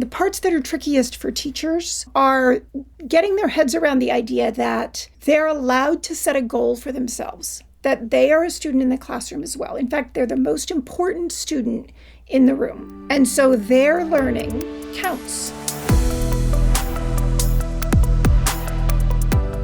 The parts that are trickiest for teachers are getting their heads around the idea that they're allowed to set a goal for themselves, that they are a student in the classroom as well. In fact, they're the most important student in the room. And so their learning counts.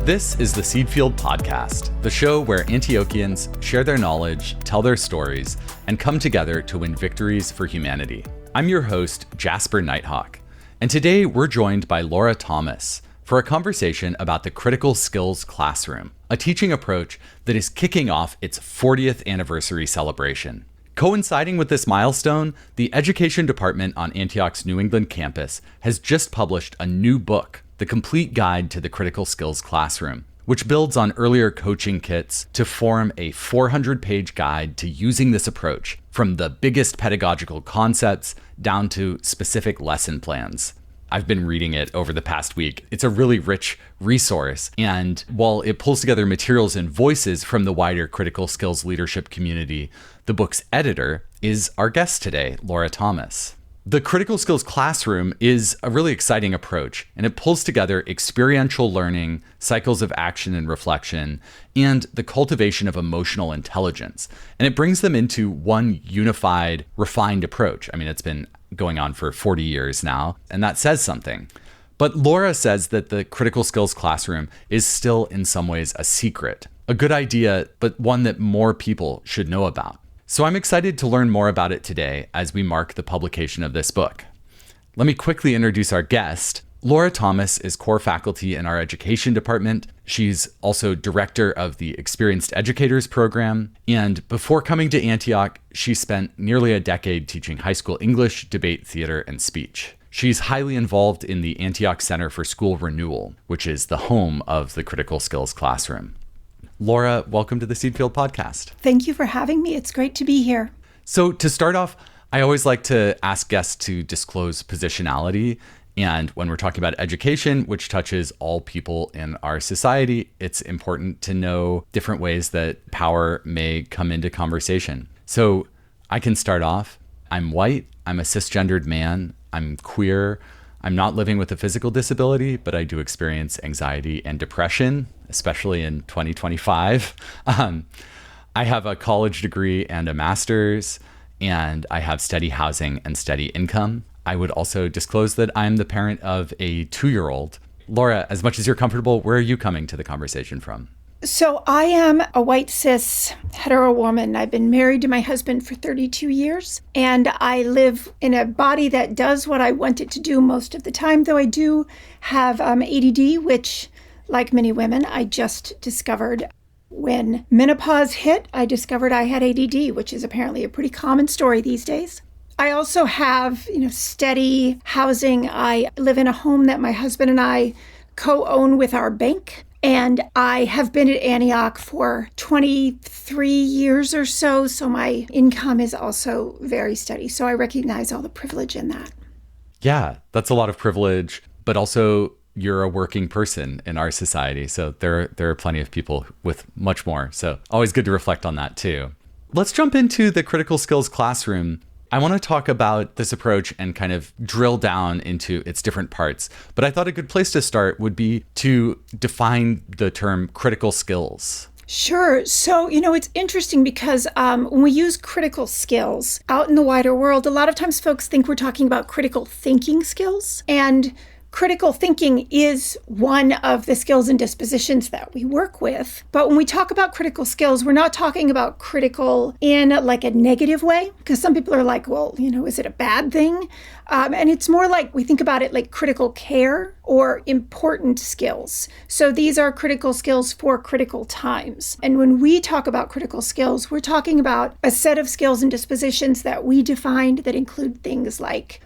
This is the Seedfield Podcast, the show where Antiochians share their knowledge, tell their stories, and come together to win victories for humanity. I'm your host, Jasper Nighthawk, and today we're joined by Laura Thomas for a conversation about the Critical Skills Classroom, a teaching approach that is kicking off its 40th anniversary celebration. Coinciding with this milestone, the Education Department on Antioch's New England campus has just published a new book, The Complete Guide to the Critical Skills Classroom, which builds on earlier coaching kits to form a 400-page guide to using this approach, from the biggest pedagogical concepts down to specific lesson plans. I've been reading it over the past week. It's a really rich resource, and while it pulls together materials and voices from the wider critical skills leadership community, the book's editor is our guest today, Laura Thomas. The Critical Skills Classroom is a really exciting approach, and it pulls together experiential learning, cycles of action and reflection, and the cultivation of emotional intelligence. And it brings them into one unified, refined approach. I mean, it's been going on for 40 years now, and that says something. But Laura says that the Critical Skills Classroom is still in some ways a secret, a good idea, but one that more people should know about. So I'm excited to learn more about it today as we mark the publication of this book. Let me quickly introduce our guest. Laura Thomas is core faculty in our education department. She's also director of the Experienced Educators program. And before coming to Antioch, she spent nearly a decade teaching high school English, debate, theater, and speech. She's highly involved in the Antioch Center for School Renewal, which is the home of the Critical Skills Classroom. Laura, welcome to the Seedfield Podcast. Thank you for having me. It's great to be here. So to start off, I always like to ask guests to disclose positionality. And when we're talking about education, which touches all people in our society, it's important to know different ways that power may come into conversation. So I can start off. I'm white. I'm a cisgendered man. I'm queer. I'm not living with a physical disability, but I do experience anxiety and depression, especially in 2025. I have a college degree and a master's, and I have steady housing and steady income. I would also disclose that I'm the parent of a 2-year-old. Laura, as much as you're comfortable, where are you coming to the conversation from? So I am a white cis hetero woman. I've been married to my husband for 32 years, and I live in a body that does what I want it to do most of the time, though I do have ADD, which, like many women, I just discovered when menopause hit. I discovered I had ADD, which is apparently a pretty common story these days. I also have, steady housing. I live in a home that my husband and I co-own with our bank. And I have been at Antioch for 23 years or so, so my income is also very steady. So I recognize all the privilege in that. Yeah, that's a lot of privilege, but also you're a working person in our society. So there are plenty of people with much more. So always good to reflect on that too. Let's jump into the Critical Skills Classroom. I want to talk about this approach and kind of drill down into its different parts. But I thought a good place to start would be to define the term critical skills. Sure. So, it's interesting because when we use critical skills out in the wider world, a lot of times folks think we're talking about critical thinking skills. And critical thinking is one of the skills and dispositions that we work with. But when we talk about critical skills, we're not talking about critical in like a negative way, because some people are like, well, is it a bad thing? And it's more like we think about it like critical care or important skills. So these are critical skills for critical times. And when we talk about critical skills, we're talking about a set of skills and dispositions that we defined that include things like,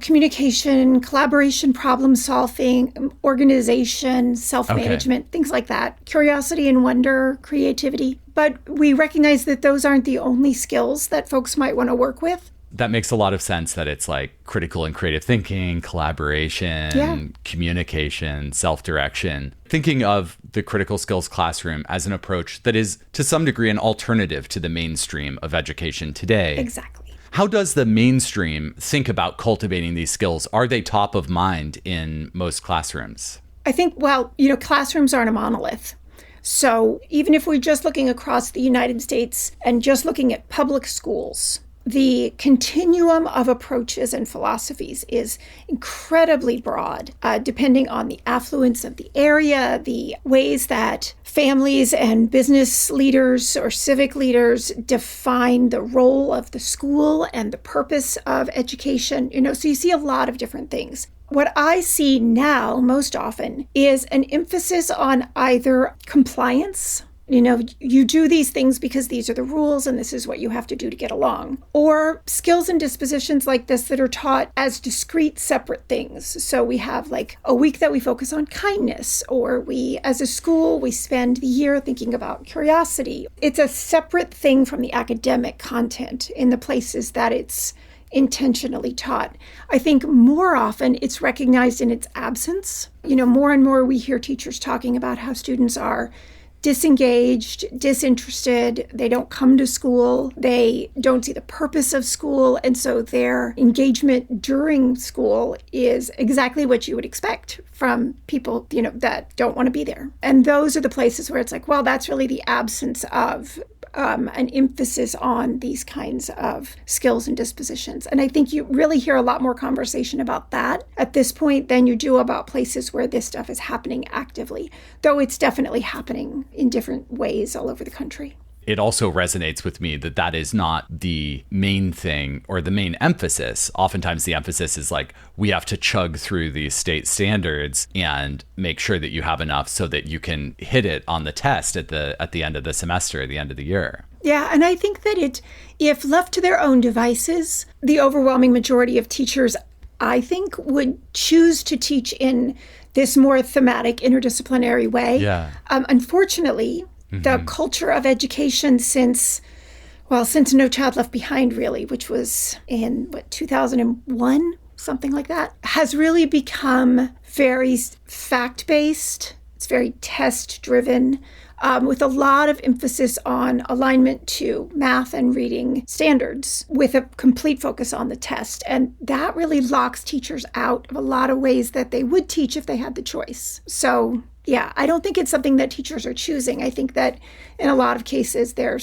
communication, collaboration, problem solving, organization, self-management, things like that, curiosity and wonder, creativity. But we recognize that those aren't the only skills that folks might want to work with. That makes a lot of sense, that it's like critical and creative thinking, collaboration, communication, self-direction. Thinking of the Critical Skills Classroom as an approach that is to some degree an alternative to the mainstream of education today. Exactly. How does the mainstream think about cultivating these skills? Are they top of mind in most classrooms? I think, well, classrooms aren't a monolith. So even if we're just looking across the United States and just looking at public schools, the continuum of approaches and philosophies is incredibly broad, depending on the affluence of the area, the ways that families and business leaders or civic leaders define the role of the school and the purpose of education. So you see a lot of different things. What I see now most often is an emphasis on either compliance. You do these things because these are the rules and this is what you have to do to get along. Or skills and dispositions like this that are taught as discrete, separate things. So we have like a week that we focus on kindness, or we, as a school, we spend the year thinking about curiosity. It's a separate thing from the academic content in the places that it's intentionally taught. I think more often it's recognized in its absence. More and more we hear teachers talking about how students are disengaged, disinterested, they don't come to school, they don't see the purpose of school, and so their engagement during school is exactly what you would expect from people, that don't want to be there. And those are the places where it's like, well, that's really the absence of an emphasis on these kinds of skills and dispositions. And I think you really hear a lot more conversation about that at this point than you do about places where this stuff is happening actively, though it's definitely happening in different ways all over the country. It also resonates with me that that is not the main thing or the main emphasis. Oftentimes the emphasis is like, we have to chug through these state standards and make sure that you have enough so that you can hit it on the test at the end of the semester, at the end of the year. Yeah, and I think that if left to their own devices, the overwhelming majority of teachers, I think, would choose to teach in this more thematic, interdisciplinary way. Yeah. Unfortunately, the culture of education since No Child Left Behind, really, which was in 2001, something like that, has really become very fact-based. It's very test-driven, with a lot of emphasis on alignment to math and reading standards, with a complete focus on the test. And that really locks teachers out of a lot of ways that they would teach if they had the choice. So yeah, I don't think it's something that teachers are choosing. I think that in a lot of cases, they're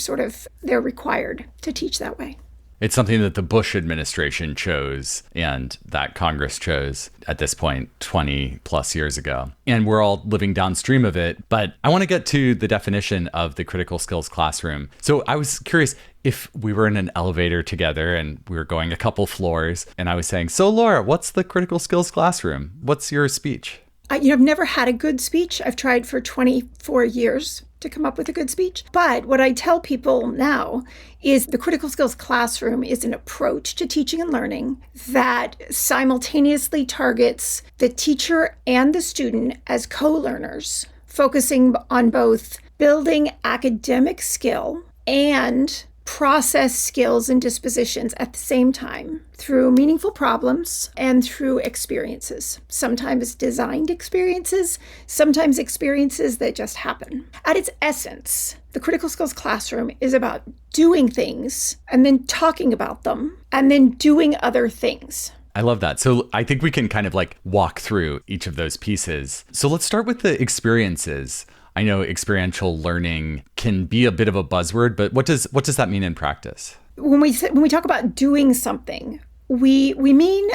required to teach that way. It's something that the Bush administration chose and that Congress chose at this point 20 plus years ago. And we're all living downstream of it. But I want to get to the definition of the critical skills classroom. So I was curious if we were in an elevator together and we were going a couple floors and I was saying, so Laura, what's the critical skills classroom? What's your speech? I've never had a good speech. I've tried for 24 years to come up with a good speech. But what I tell people now is the critical skills classroom is an approach to teaching and learning that simultaneously targets the teacher and the student as co-learners, focusing on both building academic skill and process skills and dispositions at the same time through meaningful problems and through experiences. Sometimes designed experiences, sometimes experiences that just happen. At its essence, the critical skills classroom is about doing things and then talking about them and then doing other things. I love that. So I think we can kind of like walk through each of those pieces. So let's start with the experiences. I know experiential learning can be a bit of a buzzword, but what does that mean in practice? When we talk about doing something, we mean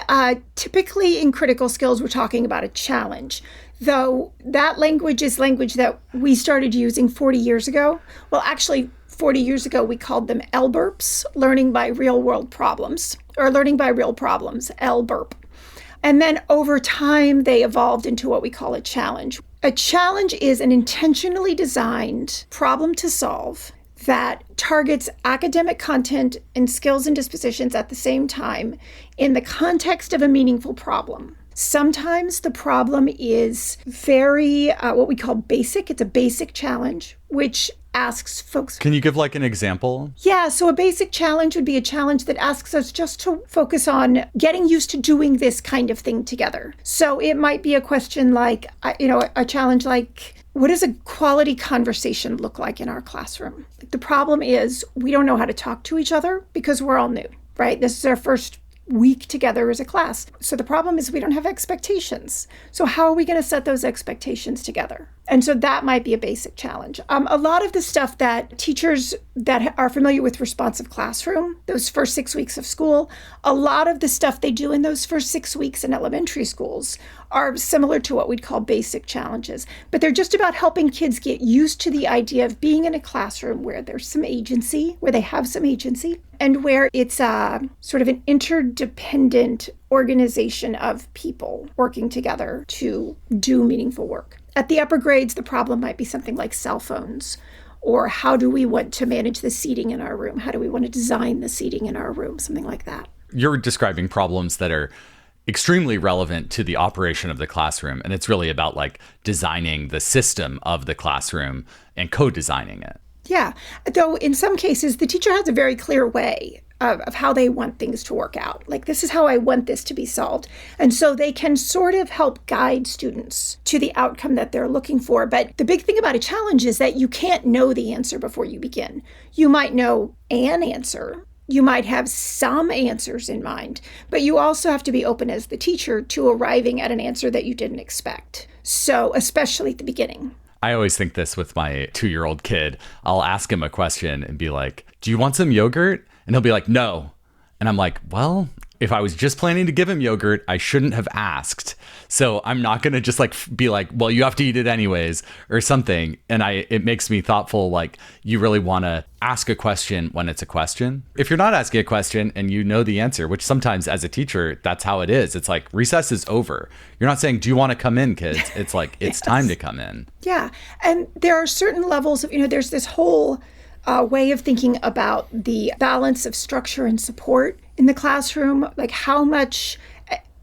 typically in critical skills, we're talking about a challenge, though that language is language that we started using 40 years ago. Well, actually, 40 years ago, we called them LBURPs, learning by real world problems, or learning by real problems, LBURP. And then over time, they evolved into what we call a challenge. A challenge is an intentionally designed problem to solve that targets academic content and skills and dispositions at the same time in the context of a meaningful problem. Sometimes the problem is very, what we call basic. It's a basic challenge, which asks folks. Can you give like an example? Yeah, so a basic challenge would be a challenge that asks us just to focus on getting used to doing this kind of thing together. So it might be a question like, a challenge like, what does a quality conversation look like in our classroom? The problem is we don't know how to talk to each other because we're all new. right? This is our first week together as a class. So the problem is we don't have expectations. So how are we going to set those expectations together? And so that might be a basic challenge. A lot of the stuff that teachers that are familiar with responsive classroom, those first 6 weeks of school, a lot of the stuff they do in those first 6 weeks in elementary schools are similar to what we'd call basic challenges. But they're just about helping kids get used to the idea of being in a classroom where there's some agency, where they have some agency, and where it's a sort of an interdependent organization of people working together to do meaningful work. At the upper grades, the problem might be something like cell phones, or how do we want to manage the seating in our room? How do we want to design the seating in our room? Something like that. You're describing problems that are extremely relevant to the operation of the classroom. And it's really about like designing the system of the classroom and co-designing it. Yeah. Though in some cases, the teacher has a very clear way of how they want things to work out. Like, this is how I want this to be solved. And so they can sort of help guide students to the outcome that they're looking for. But the big thing about a challenge is that you can't know the answer before you begin. You might know an answer. You might have some answers in mind, but you also have to be open as the teacher to arriving at an answer that you didn't expect. So, especially at the beginning. I always think this with my 2-year-old kid. I'll ask him a question and be like, do you want some yogurt? And he'll be like, no. And I'm like, well, if I was just planning to give him yogurt, I shouldn't have asked. So I'm not going to just like be like, well, you have to eat it anyways or something. And it makes me thoughtful. Like, you really want to ask a question when it's a question. If you're not asking a question and you know the answer, which sometimes as a teacher, that's how it is. It's like recess is over. You're not saying, do you want to come in, kids? It's like, it's Yes. time to come in. Yeah. And there are certain levels of, there's this whole way of thinking about the balance of structure and support in the classroom. Like,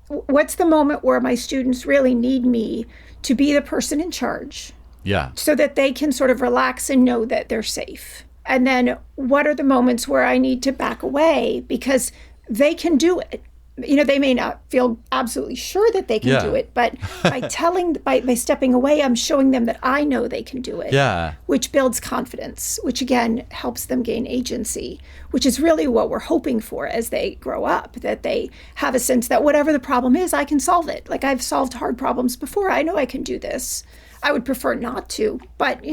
what's the moment where my students really need me to be the person in charge? Yeah. So that they can sort of relax and know that they're safe. And then what are the moments where I need to back away because they can do it? They may not feel absolutely sure that they can do it, but by stepping away, I'm showing them that I know they can do it. Yeah. Which builds confidence, which again helps them gain agency, which is really what we're hoping for as they grow up, that they have a sense that whatever the problem is, I can solve it. Like, I've solved hard problems before. I know I can do this. I would prefer not to, but,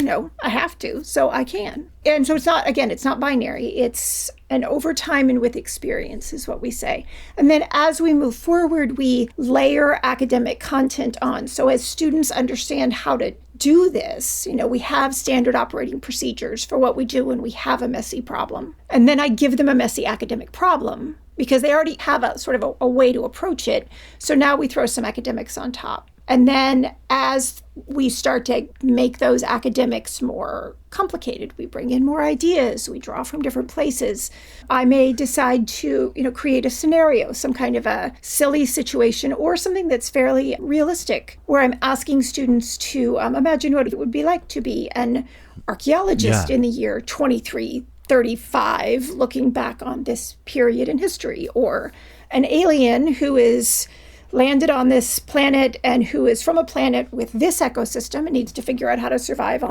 I have to, so I can. And so it's not binary. It's an over time and with experience is what we say. And then as we move forward, we layer academic content on. So as students understand how to do this, we have standard operating procedures for what we do when we have a messy problem. And then I give them a messy academic problem because they already have a sort of a way to approach it. So now we throw some academics on top. And then as we start to make those academics more complicated, we bring in more ideas, we draw from different places. I may decide to, create a scenario, some kind of a silly situation or something that's fairly realistic, where I'm asking students to imagine what it would be like to be an archaeologist in the year 2335, looking back on this period in history, or an alien who is landed on this planet and who is from a planet with this ecosystem and needs to figure out how to survive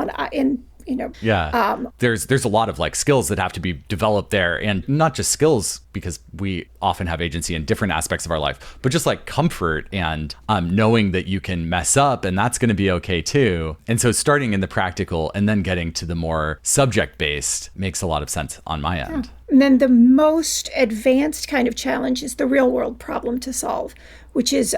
there's a lot of like skills that have to be developed there, and not just skills because we often have agency in different aspects of our life, but just like comfort and knowing that you can mess up and that's going to be okay too. And so starting in the practical and then getting to the more subject based makes a lot of sense on my end. And then the most advanced kind of challenge is the real world problem to solve, which is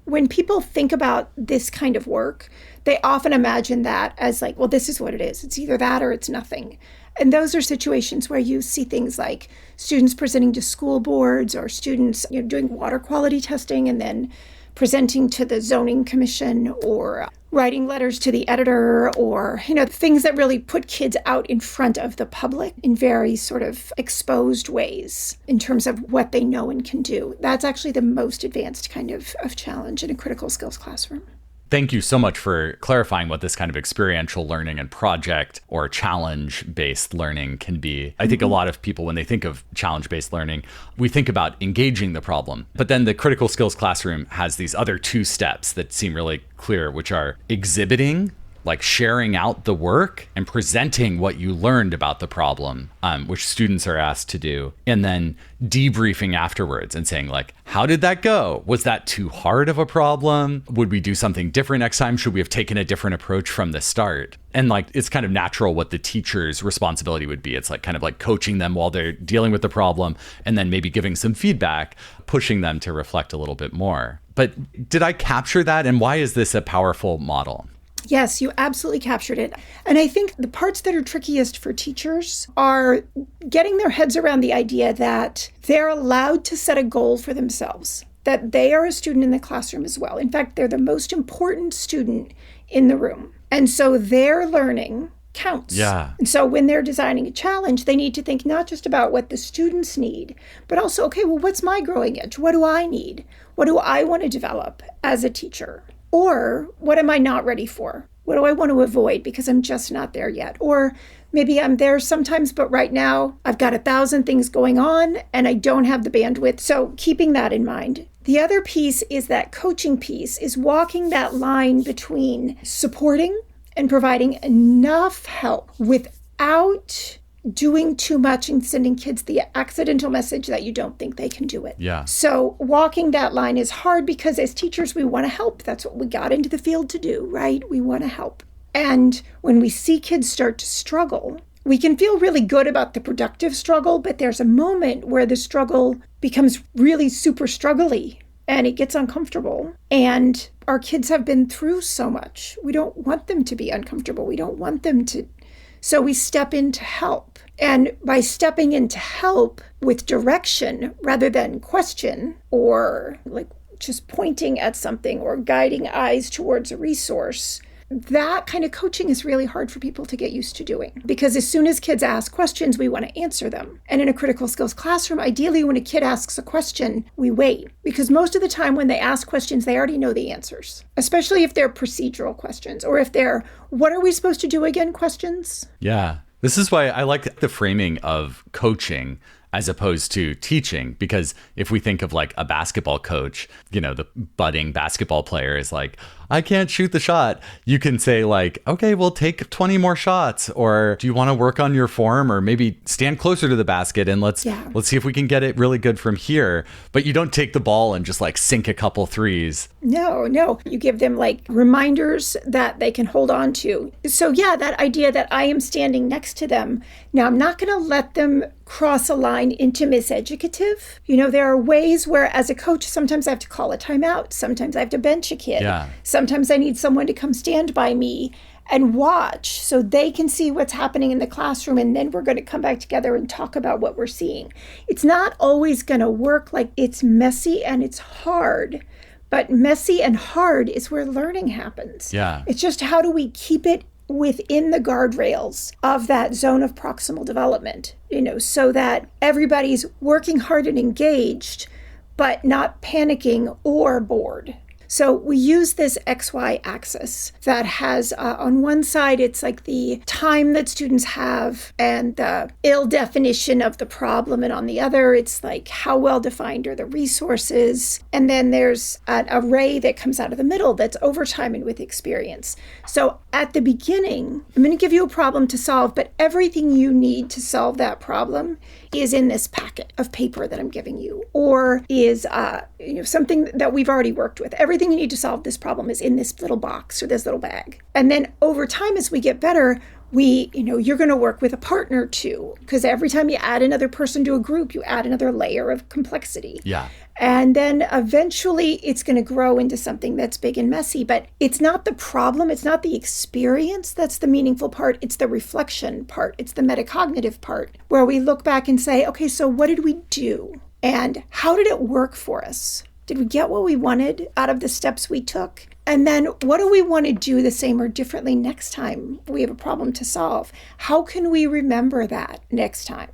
when people think about this kind of work, they often imagine that as like, well, this is what it is. It's either that or it's nothing. And those are situations where you see things like students presenting to school boards or students doing water quality testing and then presenting to the zoning commission or writing letters to the editor or, things that really put kids out in front of the public in very sort of exposed ways in terms of what they know and can do. That's actually the most advanced kind of challenge in a critical skills classroom. Thank you so much for clarifying what this kind of experiential learning and project or challenge-based learning can be. I think a lot of people, when they think of challenge-based learning, we think about engaging the problem. But then the critical skills classroom has these other two steps that seem really clear, which are exhibiting like sharing out the work and presenting what you learned about the problem, which students are asked to do, and then debriefing afterwards and saying like, how did that go? Was that too hard of a problem? Would we do something different next time? Should we have taken a different approach from the start? And like, it's kind of natural what the teacher's responsibility would be. It's like kind of like coaching them while they're dealing with the problem, and then maybe giving some feedback, pushing them to reflect a little bit more. But did I capture that? And why is this a powerful model? Yes, you absolutely captured it. And I think the parts that are trickiest for teachers are getting their heads around the idea that they're allowed to set a goal for themselves, that they are a student in the classroom as well. In fact, they're the most important student in the room. And so their learning counts. Yeah. And so when they're designing a challenge, they need to think not just about what the students need, but also, okay, well, what's my growing edge? What do I need? What do I want to develop as a teacher? Or what am I not ready for? What do I want to avoid because I'm just not there yet? Or maybe I'm there sometimes, but right now I've got 1,000 things going on and I don't have the bandwidth. So keeping that in mind. The other piece is that coaching piece is walking that line between supporting and providing enough help without doing too much and sending kids the accidental message that you don't think they can do it. Yeah. So walking that line is hard because as teachers, we want to help. That's what we got into the field to do, right? We want to help. And when we see kids start to struggle, we can feel really good about the productive struggle, but there's a moment where the struggle becomes really super struggly and it gets uncomfortable. And our kids have been through so much. We don't want them to be uncomfortable. We don't want them to. So we step in to help. And by stepping in to help with direction rather than question or like just pointing at something or guiding eyes towards a resource, that kind of coaching is really hard for people to get used to doing. Because as soon as kids ask questions, we want to answer them. And in a critical skills classroom, ideally when a kid asks a question, we wait. Because most of the time when they ask questions, they already know the answers. Especially if they're procedural questions or if they're, what are we supposed to do again questions? Yeah. This is why I like the framing of coaching as opposed to teaching, because if we think of like a basketball coach, you know, the budding basketball player is like, I can't shoot the shot. You can say like, okay, we'll take 20 more shots. Or do you want to work on your form or maybe stand closer to the basket and let's see if we can get it really good from here. But you don't take the ball and just like sink a couple threes. No. You give them like reminders that they can hold on to. So yeah, that idea that I am standing next to them. Now I'm not going to let them cross a line into miseducative. You know, there are ways where as a coach, sometimes I have to call a timeout. Sometimes I have to bench a kid. Yeah. Sometimes I need someone to come stand by me and watch so they can see what's happening in the classroom. And then we're going to come back together and talk about what we're seeing. It's not always going to work. Like it's messy and it's hard. But messy and hard is where learning happens. Yeah. It's just how do we keep it within the guardrails of that zone of proximal development, you know, so that everybody's working hard and engaged, but not panicking or bored. So we use this XY axis that has on one side, it's like the time that students have and the ill definition of the problem. And on the other, it's like how well defined are the resources. And then there's an array that comes out of the middle that's over time and with experience. So at the beginning, I'm going to give you a problem to solve, but everything you need to solve that problem is in this packet of paper that I'm giving you, or is something that we've already worked with. Everything you need to solve this problem is in this little box or this little bag. And then over time, as we get better, you're going to work with a partner too, because every time you add another person to a group, you add another layer of complexity. Yeah. And then eventually it's going to grow into something that's big and messy, but it's not the problem. It's not the experience that's the meaningful part. It's the reflection part. It's the metacognitive part where we look back and say, okay, so what did we do? And how did it work for us? Did we get what we wanted out of the steps we took? And then what do we want to do the same or differently next time we have a problem to solve? How can we remember that next time?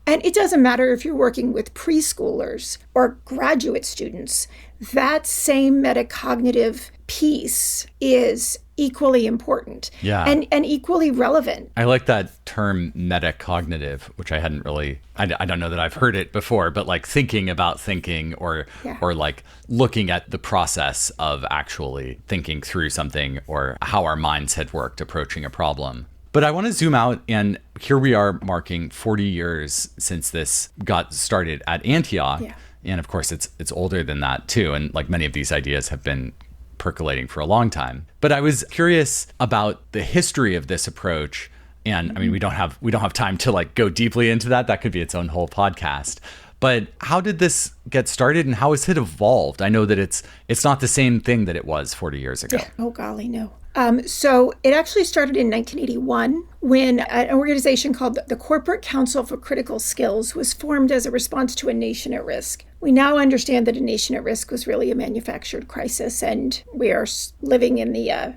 And it doesn't matter if you're working with preschoolers or graduate students. that same metacognitive piece is equally important and equally relevant. I like that term metacognitive, which I hadn't really, I don't know that I've heard it before, but like thinking about thinking or like looking at the process of actually thinking through something or how our minds had worked approaching a problem. But I want to zoom out, and here we are marking 40 years since this got started at Antioch. Yeah. And of course, it's older than that too. And like many of these ideas have been percolating for a long time. But I was curious about the history of this approach. And I mean, we don't have time to like go deeply into that. That could be its own whole podcast. But how did this get started and how has it evolved? I know that it's not the same thing that it was 40 years ago. Oh, golly, no. So it actually started in 1981 when an organization called the Corporate Council for Critical Skills was formed as a response to a nation at risk. We now understand that a nation at risk was really a manufactured crisis, and we are living in the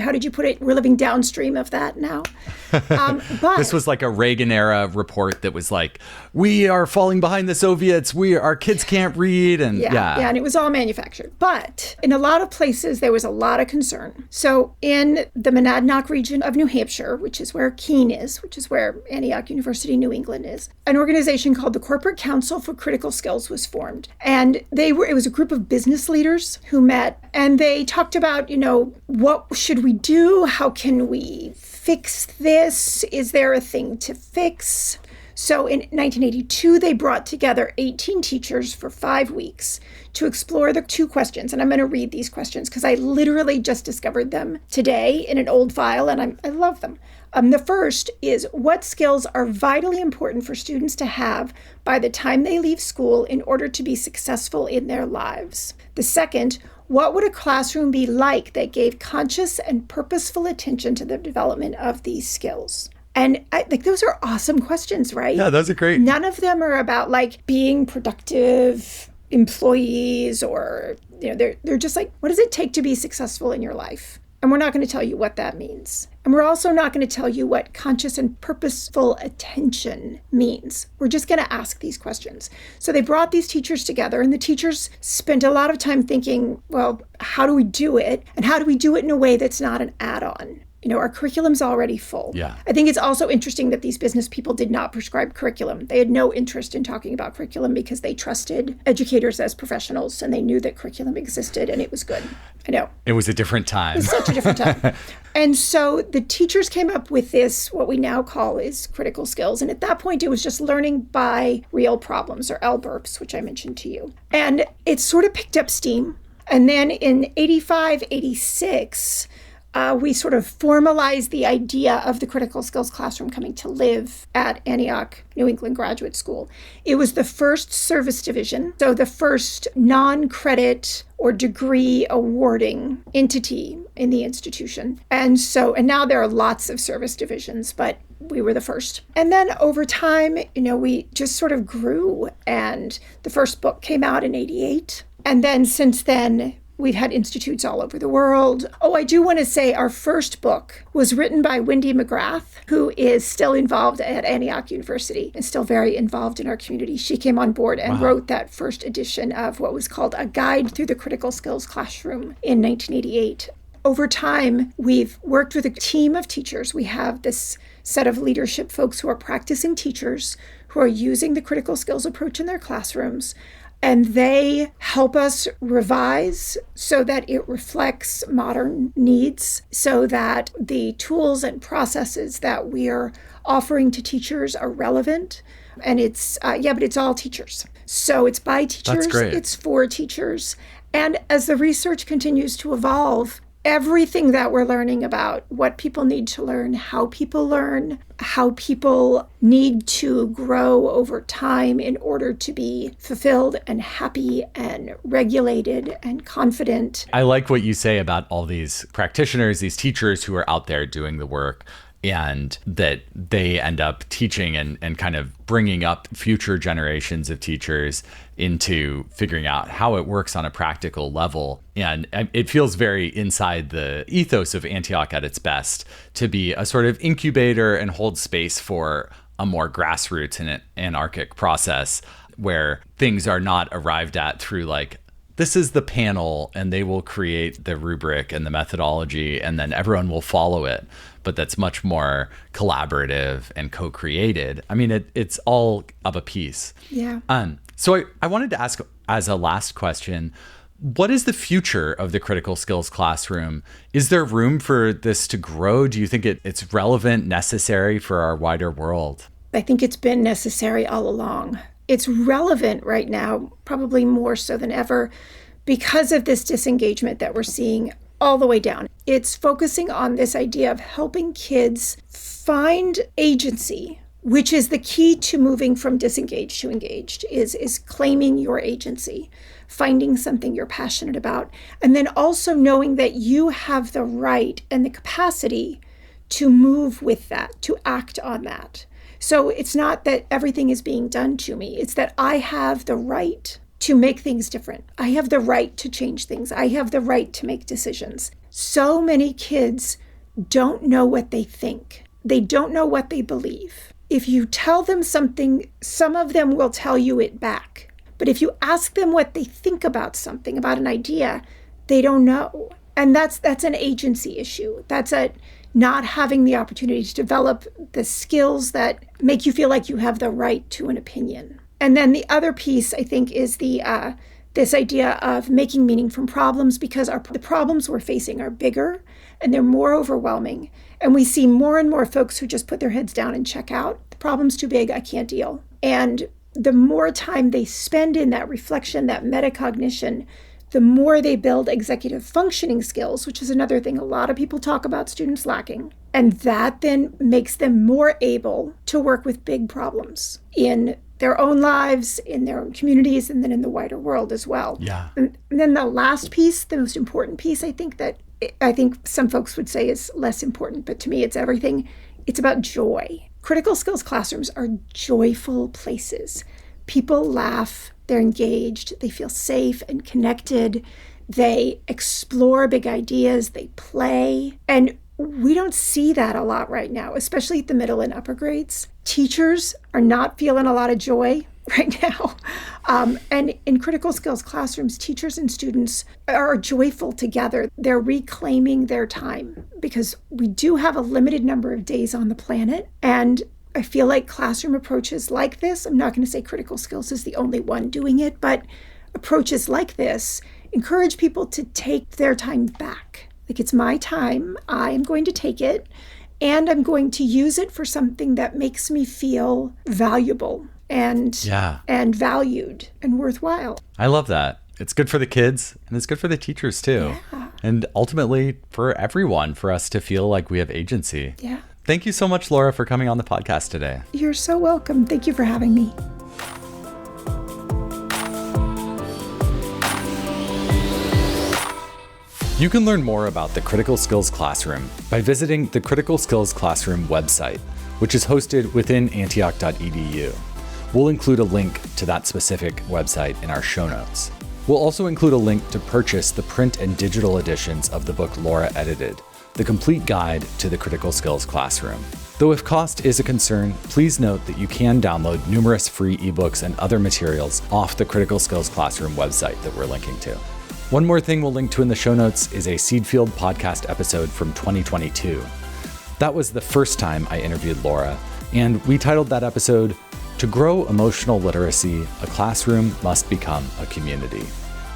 how did you put it? We're living downstream of that now. But this was like a Reagan era report that was like, we are falling behind the Soviets. Our kids can't read. And and it was all manufactured. But in a lot of places, there was a lot of concern. So in the Monadnock region of New Hampshire, which is where Keene is, which is where Antioch University, New England is, an organization called the Corporate Council for Critical Skills was formed. And it was a group of business leaders who met, and they talked about, what should we do? How can we fix this? Is there a thing to fix? So in 1982, they brought together 18 teachers for 5 weeks to explore the 2 questions. And I'm going to read these questions because I literally just discovered them today in an old file, and I love them. The first is, what skills are vitally important for students to have by the time they leave school in order to be successful in their lives? The second, what would a classroom be like that gave conscious and purposeful attention to the development of these skills? And those are awesome questions, right? Yeah, those are great. None of them are about like being productive employees or, they're just like, what does it take to be successful in your life? And we're not going to tell you what that means. And we're also not going to tell you what conscious and purposeful attention means. We're just going to ask these questions. So they brought these teachers together, and the teachers spent a lot of time thinking, well, how do we do it? And how do we do it in a way that's not an add-on? Our curriculum's already full. Yeah. I think it's also interesting that these business people did not prescribe curriculum. They had no interest in talking about curriculum because they trusted educators as professionals, and they knew that curriculum existed and it was good. I know. It was a different time. It was such a different time. And so the teachers came up with this, what we now call is critical skills. And at that point, it was just learning by real problems, or LBERPs, which I mentioned to you. And it sort of picked up steam. And then in 85, 86, we sort of formalized the idea of the critical skills classroom coming to live at Antioch New England Graduate School. It was the first service division, so the first non-credit or degree awarding entity in the institution. And now there are lots of service divisions, but we were the first. And then over time, we just sort of grew, and the first book came out in 88. And then since then, we've had institutes all over the world. Oh, I do want to say our first book was written by Wendy McGrath, who is still involved at Antioch University and still very involved in our community. She came on board and wrote that first edition of what was called A Guide Through the Critical Skills Classroom in 1988. Over time, we've worked with a team of teachers. We have this set of leadership folks who are practicing teachers who are using the critical skills approach in their classrooms. And they help us revise so that it reflects modern needs, so that the tools and processes that we are offering to teachers are relevant. And but it's all teachers. So it's by teachers, it's for teachers. And as the research continues to evolve, everything that we're learning about what people need to learn, how people need to grow over time in order to be fulfilled and happy and regulated and confident. I like what you say about all these practitioners, these teachers who are out there doing the work, and that they end up teaching and kind of bringing up future generations of teachers into figuring out how it works on a practical level. And it feels very inside the ethos of Antioch at its best to be a sort of incubator and hold space for a more grassroots and anarchic process where things are not arrived at through like, this is the panel and they will create the rubric and the methodology and then everyone will follow it, but that's much more collaborative and co-created. I mean, it's all of a piece. Yeah. So I wanted to ask as a last question, what is the future of the critical skills classroom? Is there room for this to grow? Do you think it's relevant, necessary for our wider world? I think it's been necessary all along. It's relevant right now, probably more so than ever, because of this disengagement that we're seeing all the way down. It's focusing on this idea of helping kids find agency, which is the key to moving from disengaged to engaged, is claiming your agency, finding something you're passionate about, and then also knowing that you have the right and the capacity to move with that, to act on that. So it's not that everything is being done to me. It's that I have the right to make things different. I have the right to change things. I have the right to make decisions. So many kids don't know what they think. They don't know what they believe. If you tell them something, some of them will tell you it back. But if you ask them what they think about something, about an idea, they don't know. And that's an agency issue. That's a not having the opportunity to develop the skills that make you feel like you have the right to an opinion. And then the other piece, I think, is this idea of making meaning from problems, because the problems we're facing are bigger and they're more overwhelming. And we see more and more folks who just put their heads down and check out. The problem's too big, I can't deal. And the more time they spend in that reflection, that metacognition, the more they build executive functioning skills, which is another thing a lot of people talk about students lacking. And that then makes them more able to work with big problems in their own lives, in their own communities, and then in the wider world as well. Yeah. And then the last piece, the most important piece, I think some folks would say is less important, but to me it's everything. It's about joy. Critical skills classrooms are joyful places. People laugh. They're engaged, they feel safe and connected, they explore big ideas, they play. And we don't see that a lot right now, especially at the middle and upper grades. Teachers are not feeling a lot of joy right now. And in critical skills classrooms, teachers and students are joyful together. They're reclaiming their time because we do have a limited number of days on the planet. And I feel like classroom approaches like this, I'm not going to say critical skills is the only one doing it, but approaches like this encourage people to take their time back. Like, it's my time, I am going to take it, and I'm going to use it for something that makes me feel valuable and valued and worthwhile. I love that. It's good for the kids and it's good for the teachers too. Yeah. And ultimately for everyone, for us to feel like we have agency. Yeah. Thank you so much, Laura, for coming on the podcast today. You're so welcome. Thank you for having me. You can learn more about the Critical Skills Classroom by visiting the Critical Skills Classroom website, which is hosted within antioch.edu. We'll include a link to that specific website in our show notes. We'll also include a link to purchase the print and digital editions of the book Laura edited, The Complete Guide to the Critical Skills Classroom. Though if cost is a concern, please note that you can download numerous free ebooks and other materials off the Critical Skills Classroom website that we're linking to. One more thing we'll link to in the show notes is a Seedfield podcast episode from 2022. That was the first time I interviewed Laura, and we titled that episode, To Grow Emotional Literacy, a Classroom Must Become a Community.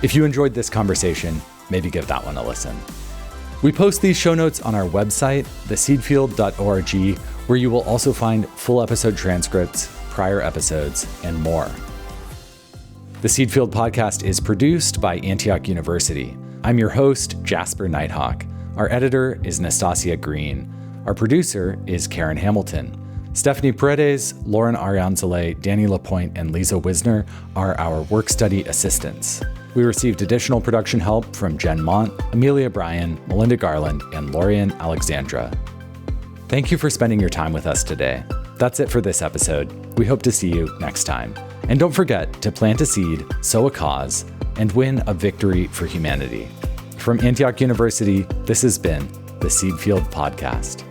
If you enjoyed this conversation, maybe give that one a listen. We post these show notes on our website, theseedfield.org, where you will also find full episode transcripts, prior episodes, and more. The Seedfield podcast is produced by Antioch University. I'm your host, Jasper Nighthawk. Our editor is Nastasia Green. Our producer is Karen Hamilton. Stephanie Paredes, Lauren Arianzale, Danny Lapointe, and Lisa Wisner are our work study assistants. We received additional production help from Jen Mont, Amelia Bryan, Melinda Garland, and Lorian Alexandra. Thank you for spending your time with us today. That's it for this episode. We hope to see you next time. And don't forget to plant a seed, sow a cause, and win a victory for humanity. From Antioch University, this has been the Seedfield Podcast.